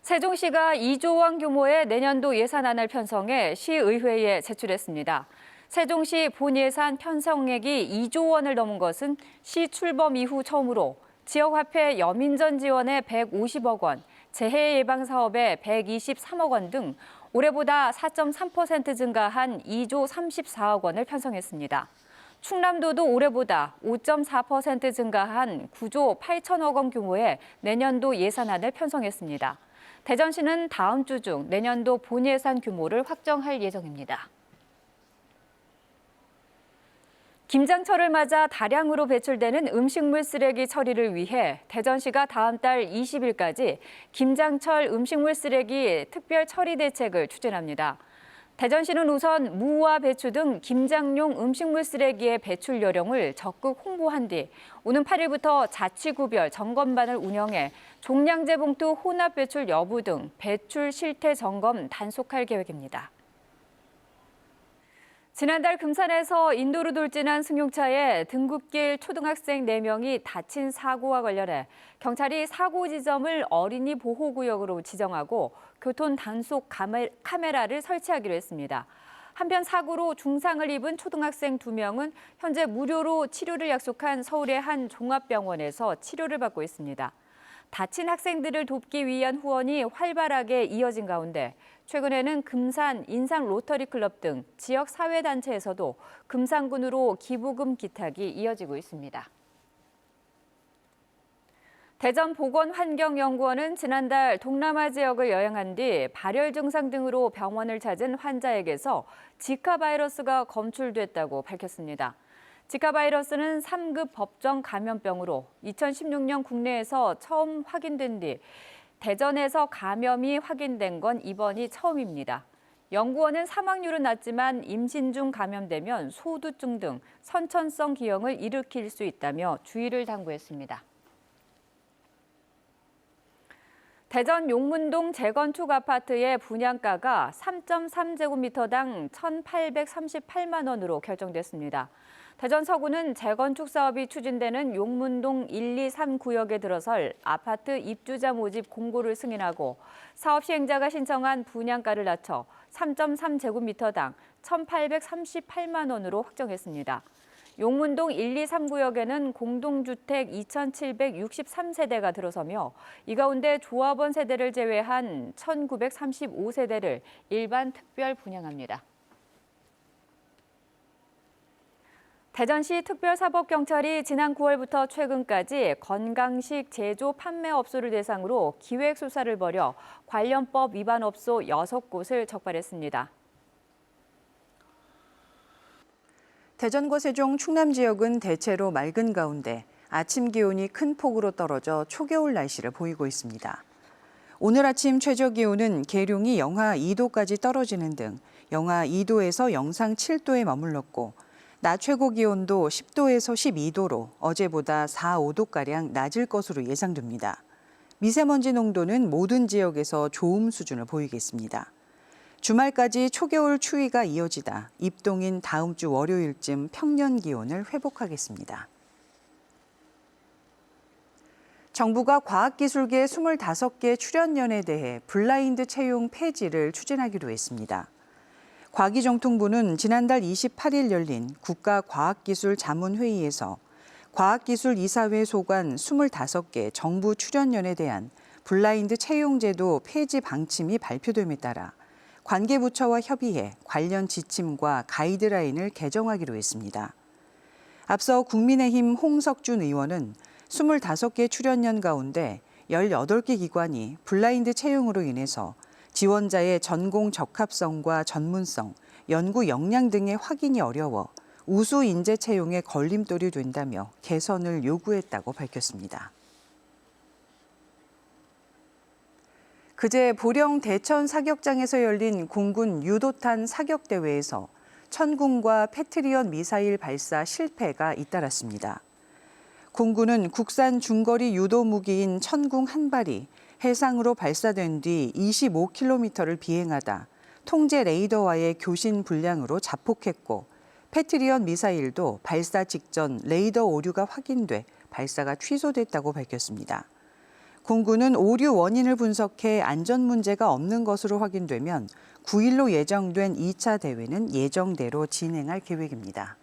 세종시가 2조 원 규모의 내년도 예산안을 편성해 시의회에 제출했습니다. 세종시 본예산 편성액이 2조 원을 넘은 것은 시 출범 이후 처음으로 지역화폐 여민전 지원에 150억 원, 재해 예방 사업에 123억 원 등 올해보다 4.3% 증가한 2조 34억 원을 편성했습니다. 충남도도 올해보다 5.4% 증가한 9조 8천억 원 규모의 내년도 예산안을 편성했습니다. 대전시는 다음 주 중 내년도 본예산 규모를 확정할 예정입니다. 김장철을 맞아 다량으로 배출되는 음식물 쓰레기 처리를 위해 대전시가 다음 달 20일까지 김장철 음식물 쓰레기 특별 처리 대책을 추진합니다. 대전시는 우선 무와 배추 등 김장용 음식물 쓰레기의 배출 요령을 적극 홍보한 뒤 오는 8일부터 자치구별 점검반을 운영해 종량제 봉투 혼합 배출 여부 등 배출 실태 점검 단속할 계획입니다. 지난달 금산에서 인도로 돌진한 승용차에 등굣길 초등학생 4명이 다친 사고와 관련해 경찰이 사고 지점을 어린이 보호구역으로 지정하고 교통 단속 카메라를 설치하기로 했습니다. 한편 사고로 중상을 입은 초등학생 2명은 현재 무료로 치료를 약속한 서울의 한 종합병원에서 치료를 받고 있습니다. 다친 학생들을 돕기 위한 후원이 활발하게 이어진 가운데 최근에는 금산 인상 로터리 클럽 등 지역 사회단체에서도 금산군으로 기부금 기탁이 이어지고 있습니다. 대전보건환경연구원은 지난달 동남아 지역을 여행한 뒤 발열 증상 등으로 병원을 찾은 환자에게서 지카 바이러스가 검출됐다고 밝혔습니다. 지카 바이러스는 3급 법정 감염병으로 2016년 국내에서 처음 확인된 뒤 대전에서 감염이 확인된 건 이번이 처음입니다. 연구원은 사망률은 낮지만 임신 중 감염되면 소두증 등 선천성 기형을 일으킬 수 있다며 주의를 당부했습니다. 대전 용문동 재건축 아파트의 분양가가 3.3제곱미터당 1,838만 원으로 결정됐습니다. 대전 서구는 재건축 사업이 추진되는 용문동 1, 2, 3구역에 들어설 아파트 입주자 모집 공고를 승인하고 사업 시행자가 신청한 분양가를 낮춰 3.3제곱미터당 1,838만 원으로 확정했습니다. 용문동 1, 2, 3구역에는 공동주택 2,763세대가 들어서며 이 가운데 조합원 세대를 제외한 1,935세대를 일반 특별 분양합니다. 대전시 특별사법경찰이 지난 9월부터 최근까지 건강식 제조 판매 업소를 대상으로 기획 수사를 벌여 관련법 위반 업소 6곳을 적발했습니다. 대전과 세종, 충남 지역은 대체로 맑은 가운데 아침 기온이 큰 폭으로 떨어져 초겨울 날씨를 보이고 있습니다. 오늘 아침 최저 기온은 계룡이 영하 2도까지 떨어지는 등 영하 2도에서 영상 7도에 머물렀고 낮 최고 기온도 10도에서 12도로 어제보다 4, 5도가량 낮을 것으로 예상됩니다. 미세먼지 농도는 모든 지역에서 좋음 수준을 보이겠습니다. 주말까지 초겨울 추위가 이어지다 입동인 다음 주 월요일쯤 평년 기온을 회복하겠습니다. 정부가 과학기술계 25개 출연연에 대해 블라인드 채용 폐지를 추진하기로 했습니다. 과기정통부는 지난달 28일 열린 국가과학기술자문회의에서 과학기술이사회 소관 25개 정부 출연연에 대한 블라인드 채용제도 폐지 방침이 발표됨에 따라 관계부처와 협의해 관련 지침과 가이드라인을 개정하기로 했습니다. 앞서 국민의힘 홍석준 의원은 25개 출연연 가운데 18개 기관이 블라인드 채용으로 인해서 지원자의 전공 적합성과 전문성, 연구 역량 등의 확인이 어려워 우수 인재 채용에 걸림돌이 된다며 개선을 요구했다고 밝혔습니다. 그제 보령 대천 사격장에서 열린 공군 유도탄 사격대회에서 천궁과 패트리엇 미사일 발사 실패가 잇따랐습니다. 공군은 국산 중거리 유도 무기인 천궁 한 발이 해상으로 발사된 뒤 25km를 비행하다 통제 레이더와의 교신 불량으로 자폭했고 패트리엇 미사일도 발사 직전 레이더 오류가 확인돼 발사가 취소됐다고 밝혔습니다. 공구는 오류 원인을 분석해 안전 문제가 없는 것으로 확인되면 9일로 예정된 2차 대회는 예정대로 진행할 계획입니다.